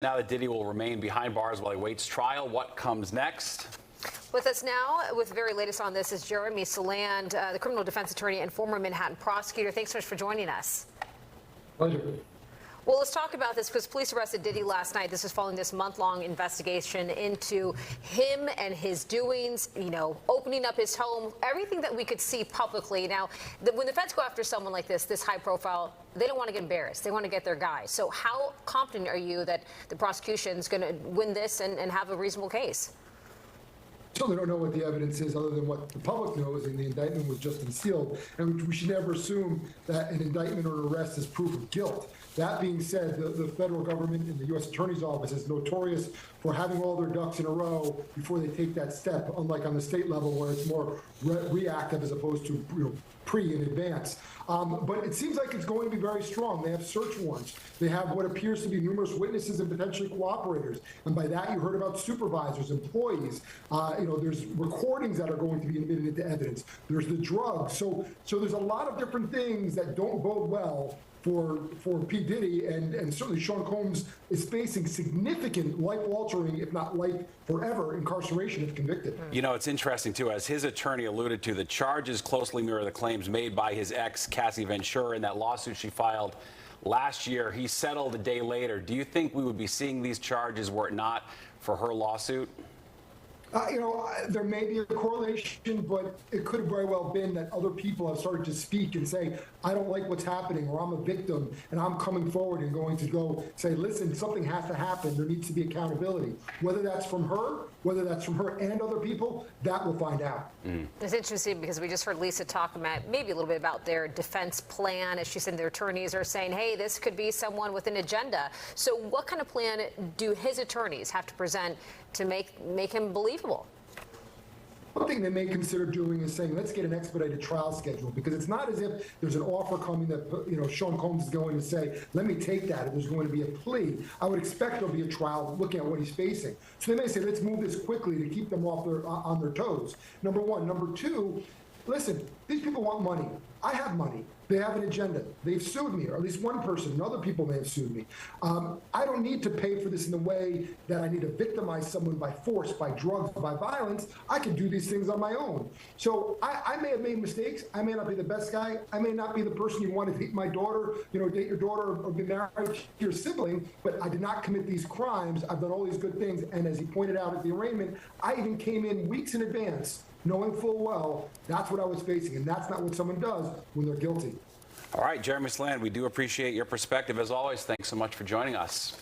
Now that Diddy will remain behind bars while he waits trial, what comes next? With us now, with the very latest on this, is Jeremy Saland, the criminal defense attorney and former Manhattan prosecutor. Thanks so much for joining us. Pleasure. Well, let's talk about this because police arrested Diddy last night. This is following this month-long investigation into him and his doings, opening up his home, everything that we could see publicly. Now, when the feds go after someone like this high profile, they don't want to get embarrassed. They want to get their guy. So how confident are you that the prosecution is going to win this and have a reasonable case? Certainly don't know what the evidence is other than what the public knows, and the indictment was just unsealed. And we should never assume that an indictment or an arrest is proof of guilt. That being said, the federal government and the U.S. Attorney's Office is notorious for having all their ducks in a row before they take that step, unlike on the state level where it's more reactive as opposed to pre in advance. But it seems like it's going to be very strong. They have search warrants. They have what appears to be numerous witnesses and potentially cooperators. And by that, you heard about supervisors, employees. There's recordings that are going to be admitted into evidence. There's the drugs. So there's a lot of different things that don't bode well for P. Diddy, and certainly Sean Combs is facing significant life-altering, if not life forever, incarceration if convicted. It's interesting, too, as his attorney alluded to, the charges closely mirror the claims made by his ex, Cassie Ventura, in that lawsuit she filed last year. He settled a day later. Do you think we would be seeing these charges were it not for her lawsuit? There may be a correlation, but it could have very well been that other people have started to speak and say, I don't like what's happening, or I'm a victim, and I'm coming forward and going to go say, listen, something has to happen. There needs to be accountability. Whether that's from her, whether that's from her and other people, that we'll find out. It's interesting because we just heard Lisa talk about maybe a little bit about their defense plan. As she said, their attorneys are saying, hey, this could be someone with an agenda. So what kind of plan do his attorneys have to present to make him believable? One thing they may consider doing is saying, let's get an expedited trial schedule, because it's not as if there's an offer coming that, Sean Combs is going to say, let me take that, if there's going to be a plea. I would expect there'll be a trial looking at what he's facing. So they may say, let's move this quickly to keep them on their toes. Number one. Number two, listen, these people want money. I have money. They have an agenda. They've sued me, or at least one person, and other people may have sued me. I don't need to pay for this in the way that I need to victimize someone by force, by drugs, by violence. I can do these things on my own. So I may have made mistakes. I may not be the best guy. I may not be the person you want to date my daughter, date your daughter, or be married to your sibling, but I did not commit these crimes. I've done all these good things. And as he pointed out at the arraignment, I even came in weeks in advance knowing full well that's what I was facing, and that's not what someone does when they're guilty. All right, Jeremy Saland, we do appreciate your perspective. As always, thanks so much for joining us.